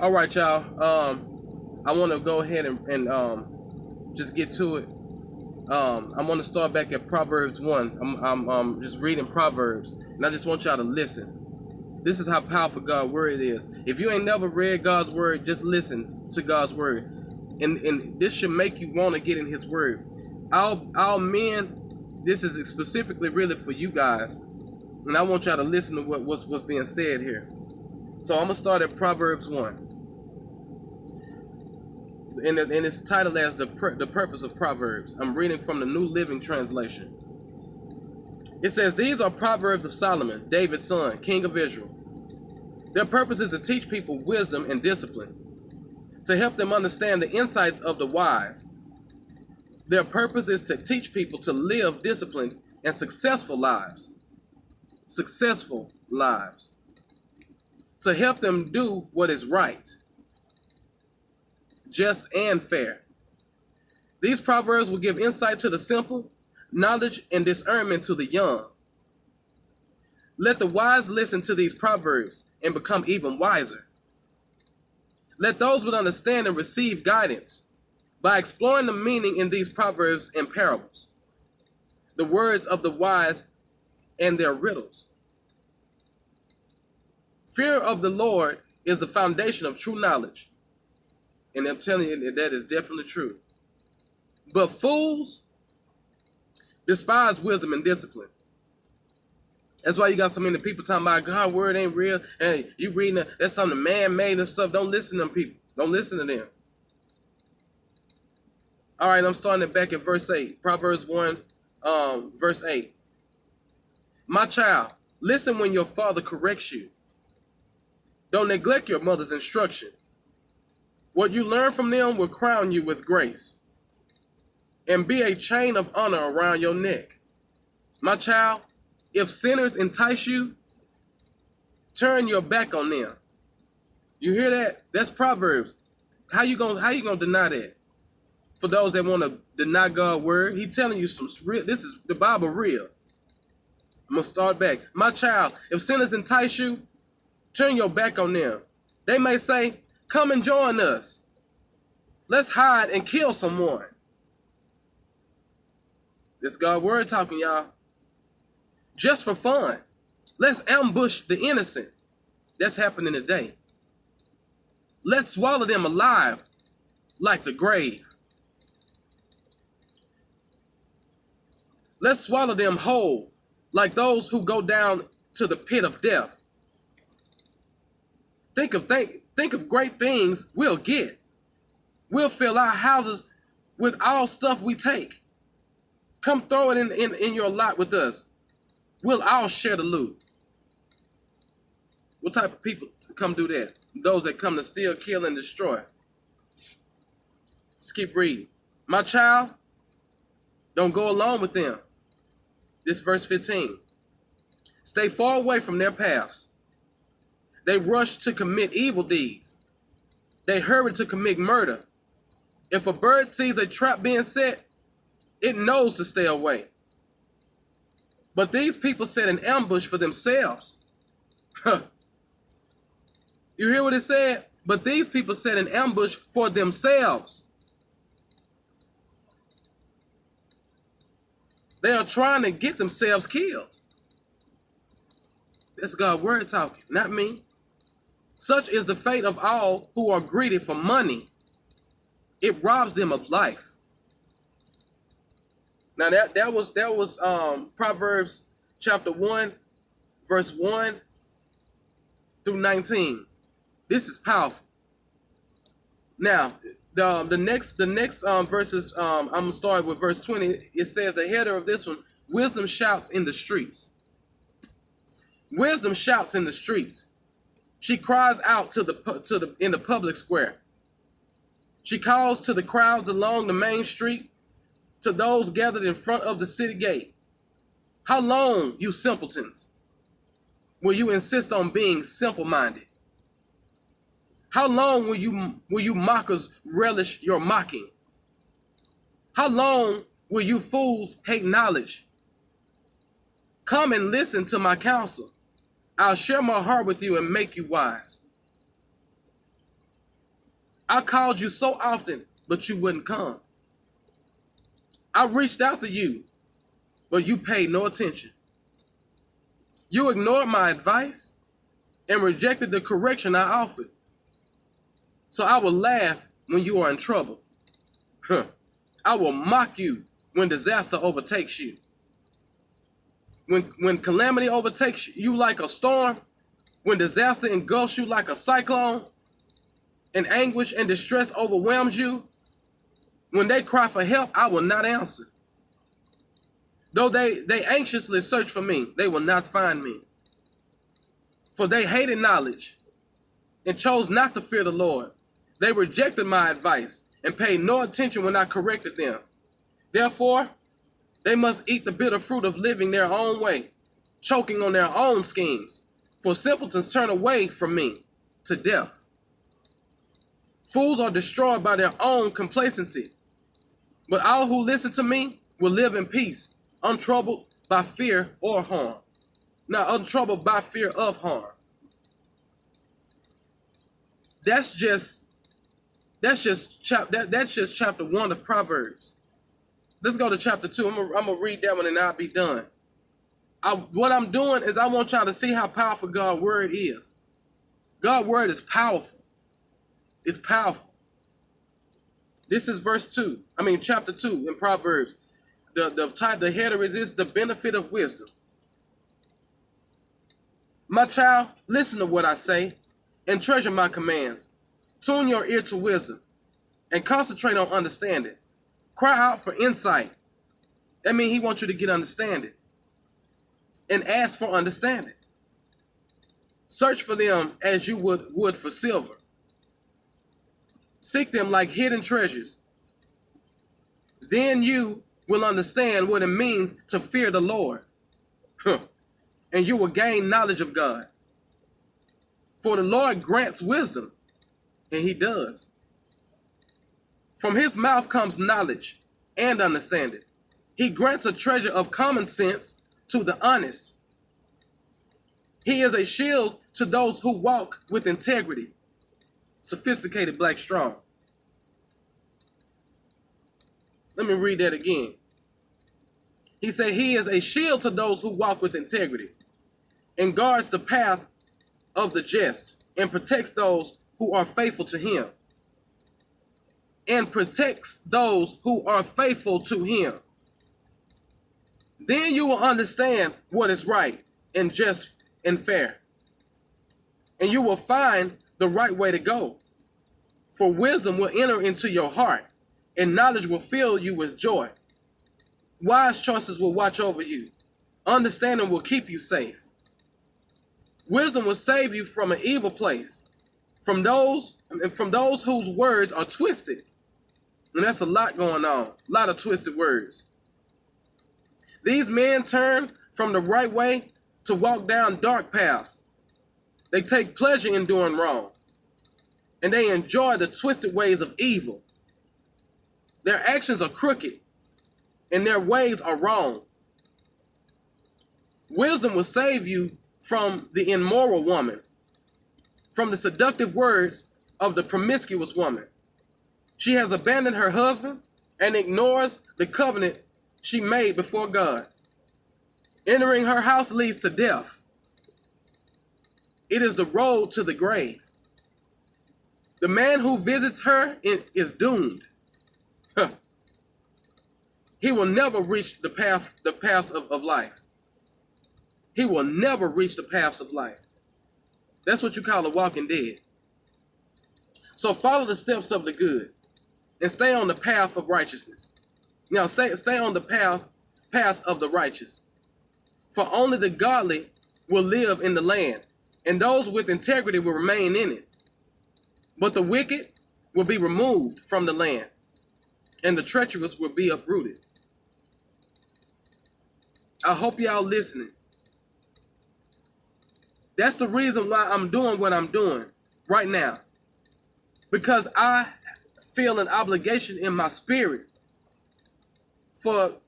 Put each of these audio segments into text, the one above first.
All right, y'all. I want to go ahead and just get to it. I want to start back at Proverbs 1. I'm just reading Proverbs, and I just want y'all to listen. This is how powerful God's word is. If you ain't never read God's word, just listen to God's word, and this should make you want to get in His word. Our men, this is specifically really for you guys, and I want y'all to listen to what's being said here. So I'm gonna start at Proverbs 1. And it's titled as the purpose of Proverbs. I'm reading from the New Living Translation. It says, "These are Proverbs of Solomon, David's son, king of Israel. Their purpose is to teach people wisdom and discipline, to help them understand the insights of the wise. Their purpose is to teach people to live disciplined and successful lives. Successful lives. To help them do what is right, just and fair. These proverbs will give insight to the simple, knowledge and discernment to the young. Let the wise listen to these proverbs and become even wiser. Let those with understanding receive guidance by exploring the meaning in these proverbs and parables, the words of the wise and their riddles. Fear of the Lord is the foundation of true knowledge." And I'm telling you that is definitely true. "But fools despise wisdom and discipline." That's why you got so many people talking about God's word ain't real. And you reading that's something man-made and stuff. Don't listen to them people. Don't listen to them. All right, I'm starting it back at verse 8. Proverbs 1, verse 8. "My child, listen when your father corrects you. Don't neglect your mother's instruction. What you learn from them will crown you with grace and be a chain of honor around your neck. My child, if sinners entice you, turn your back on them." You hear that? That's Proverbs. How you gonna deny that? For those that want to deny God's word, He's telling you some real. This is the Bible real. I'm gonna start back. "My child, if sinners entice you, turn your back on them. They may say, 'Come and join us. Let's hide and kill someone.'" This God's word talking, y'all. "Just for fun. Let's ambush the innocent." That's happening today. "Let's swallow them alive like the grave. Let's swallow them whole like those who go down to the pit of death. Think of great things we'll get. We'll fill our houses with all stuff we take. Come throw it in your lot with us. We'll all share the loot." What type of people come do that? Those that come to steal, kill, and destroy. Let's keep reading. "My child, don't go along with them." This verse 15. "Stay far away from their paths. They rush to commit evil deeds. They hurry to commit murder. If a bird sees a trap being set, it knows to stay away. But these people set an ambush for themselves." You hear what it said? But these people set an ambush for themselves. They are trying to get themselves killed. That's God's word talking, not me. "Such is the fate of all who are greedy for money. It robs them of life." Now that was Proverbs chapter 1, verse 1 through 19. This is powerful. Now the next verses, I'm gonna start with verse 20. It says, the header of this one: "Wisdom shouts in the streets. Wisdom shouts in the streets. She cries out in the public square. She calls to the crowds along the main street, to those gathered in front of the city gate. How long, you simpletons, will you insist on being simple-minded? How long will you mockers relish your mocking? How long will you fools hate knowledge? Come and listen to my counsel. I'll share my heart with you and make you wise. I called you so often, but you wouldn't come. I reached out to you, but you paid no attention. You ignored my advice and rejected the correction I offered. So I will laugh when you are in trouble. I will mock you when disaster overtakes you. When calamity overtakes you like a storm, when disaster engulfs you like a cyclone, and anguish and distress overwhelms you, when they cry for help, I will not answer. Though they anxiously search for me, they will not find me. For they hated knowledge and chose not to fear the Lord. They rejected my advice and paid no attention when I corrected them. Therefore, they must eat the bitter fruit of living their own way, choking on their own schemes. For simpletons turn away from me to death. Fools are destroyed by their own complacency. But all who listen to me will live in peace, untroubled by fear or harm. Not untroubled by fear of harm. That's just chapter 1 of Proverbs. Let's go to chapter 2. I'm gonna read that one and I'll be done. What I'm doing is I want y'all to see how powerful God's word is. God's word is powerful. It's powerful. This is chapter 2 in Proverbs. The header is the benefit of wisdom. My child, listen to what I say and treasure my commands. Tune your ear to wisdom and concentrate on understanding. Cry out for insight. That means he wants you to get understanding. And ask for understanding. Search for them as you would for silver. Seek them like hidden treasures. Then you will understand what it means to fear the Lord. And you will gain knowledge of God. For the Lord grants wisdom, and he does. From his mouth comes knowledge and understanding. He grants a treasure of common sense to the honest. He is a shield to those who walk with integrity. Sophisticated black strong. Let me read that again. He said he is a shield to those who walk with integrity and guards the path of the just and protects those who are faithful to him. And protects those who are faithful to him. Then you will understand what is right and just and fair. And you will find the right way to go. For wisdom will enter into your heart, and knowledge will fill you with joy. Wise choices will watch over you. Understanding will keep you safe. Wisdom will save you from an evil place, from those whose words are twisted. And that's a lot going on, a lot of twisted words. These men turn from the right way to walk down dark paths. They take pleasure in doing wrong, and they enjoy the twisted ways of evil. Their actions are crooked, and their ways are wrong. Wisdom will save you from the immoral woman, from the seductive words of the promiscuous woman. She has abandoned her husband and ignores the covenant she made before God. Entering her house leads to death. It is the road to the grave. The man who visits her is doomed. He will never reach the paths of life. He will never reach the paths of life. That's what you call a walking dead. So follow the steps of the good and stay on the path of righteousness. Now stay on the paths of the righteous. For only the godly will live in the land, and those with integrity will remain in it. But the wicked will be removed from the land, and the treacherous will be uprooted. I hope y'all listening. That's the reason why I'm doing what I'm doing right now. Because I feel an obligation in my spirit for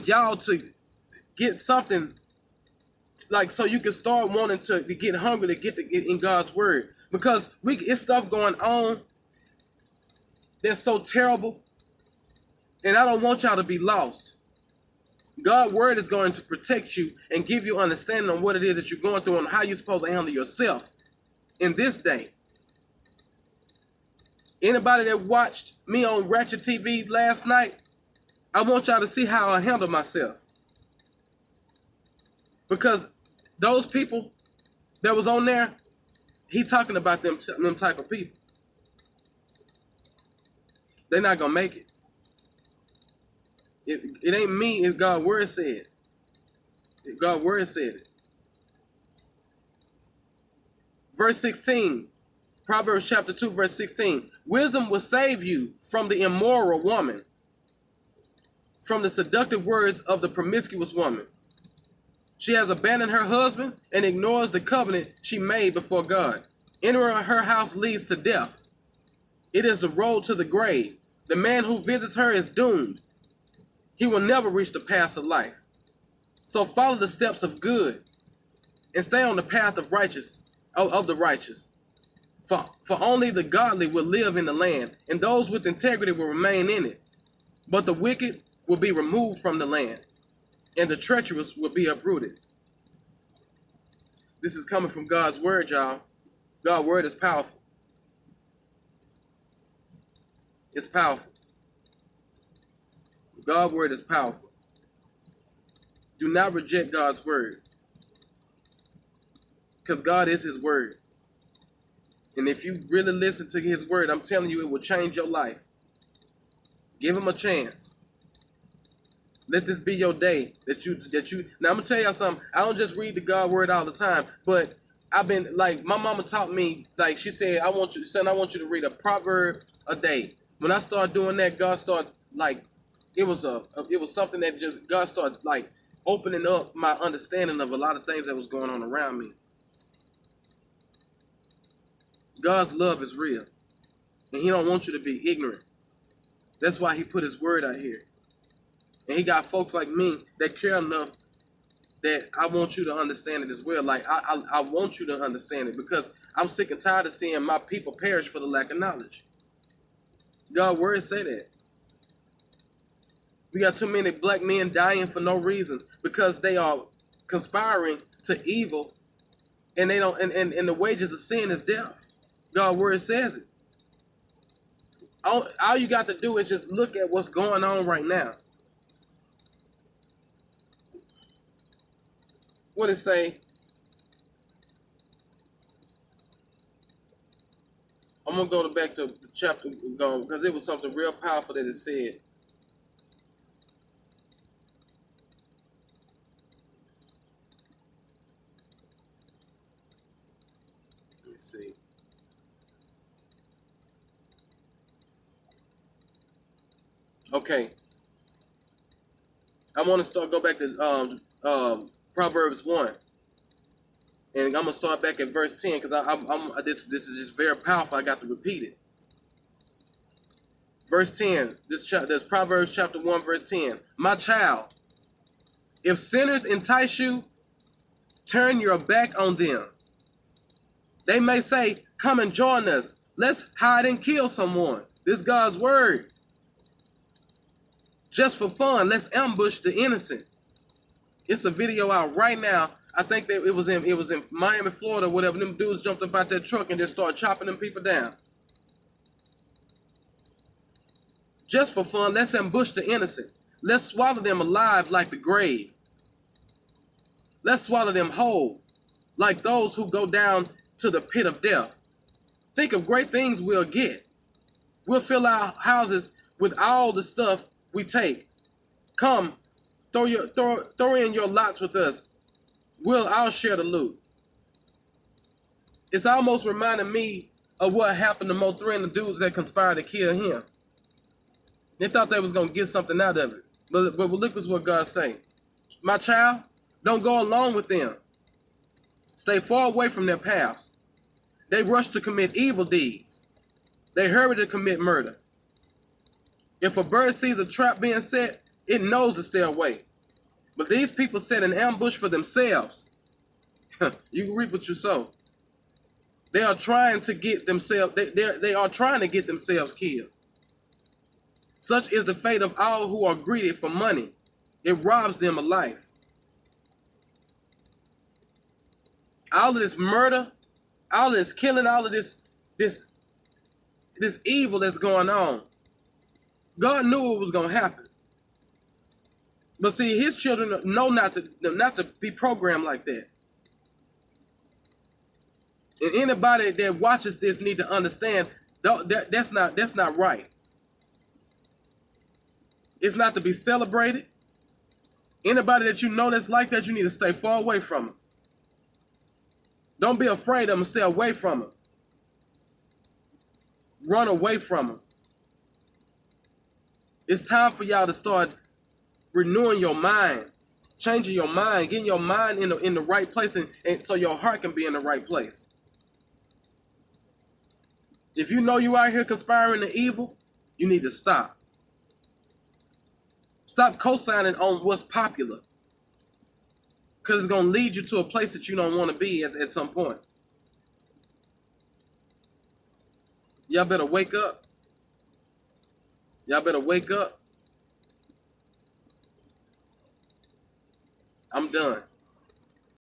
y'all to get something, like, so you can start wanting to get hungry to get in God's word. Because it's stuff going on that's so terrible. And I don't want y'all to be lost. God's word is going to protect you and give you understanding on what it is that you're going through and how you're supposed to handle yourself in this day. Anybody that watched me on Ratchet TV last night, I want y'all to see how I handle myself. Because those people that was on there, he talking about them type of people. They're not going to make it. It ain't me, it's God's word said. God's word said it. Verse 16, Proverbs chapter 2, verse 16. Wisdom will save you from the immoral woman, from the seductive words of the promiscuous woman. She has abandoned her husband and ignores the covenant she made before God. Entering her house leads to death. It is the road to the grave. The man who visits her is doomed. He will never reach the path of life. So follow the steps of good and stay on the path of the righteous. For only the godly will live in the land, and those with integrity will remain in it. But the wicked will be removed from the land, and the treacherous will be uprooted. This is coming from God's word, y'all. God's word is powerful. It's powerful. God's word is powerful. Do not reject God's word, because God is his word. And if you really listen to his word, I'm telling you, it will change your life. Give him a chance. Let this be your day that you. Now I'm gonna tell y'all something. I don't just read the God word all the time, but I've been like, my mama taught me, like she said, I want you to read a proverb a day. When I started doing that, God started like, it was something that just, God started like opening up my understanding of a lot of things that was going on around me. God's love is real, and he don't want you to be ignorant. That's why he put his word out here. And he got folks like me that care enough that I want you to understand it as well. Like, I want you to understand it, because I'm sick and tired of seeing my people perish for the lack of knowledge. God's word say that. We got too many black men dying for no reason because they are conspiring to evil, and they don't. And the wages of sin is death. God's word says it. All you got to do is just look at what's going on right now. What it say? I'm gonna go back to the chapter because it was something real powerful that it said. Let me see. Okay. I want to go back to Proverbs 1. And I'm gonna start back at verse 10 because this is just very powerful. I got to repeat it. Verse 10. This Proverbs chapter 1, verse 10. My child, if sinners entice you, turn your back on them. They may say, "Come and join us. Let's hide and kill someone." This is God's word. Just for fun, let's ambush the innocent. It's a video out right now. I think that it was in Miami, Florida, whatever. Them dudes jumped up out that truck and just started chopping them people down. Just for fun, let's ambush the innocent. Let's swallow them alive like the grave. Let's swallow them whole, like those who go down to the pit of death. Think of great things we'll get. We'll fill our houses with all the stuff we take. Come, throw in your lots with us. I'll share the loot. It's almost reminding me of what happened to Mo 3 and the dudes that conspired to kill him. They thought they was going to get something out of it. But look at what God say. My child, don't go along with them. Stay far away from their paths. They rush to commit evil deeds. They hurry to commit murder. If a bird sees a trap being set, it knows to stay away. But these people set an ambush for themselves. You can reap what you sow. They are trying to get themselves. They are trying to get themselves killed. Such is the fate of all who are greedy for money. It robs them of life. All of this murder, all of this killing, all of this evil that's going on. God knew it was going to happen. But see, his children know not to be programmed like that. And anybody that watches this need to understand that's not right. It's not to be celebrated. Anybody that you know that's like that, you need to stay far away from them. Don't be afraid of them. Stay away from them. Run away from them. It's time for y'all to start renewing your mind, changing your mind, getting your mind in the right place, and so your heart can be in the right place. If you know you out here conspiring the evil, you need to stop. Stop co-signing on what's popular, because it's going to lead you to a place that you don't want to be at some point. Y'all better wake up. Y'all better wake up. I'm done.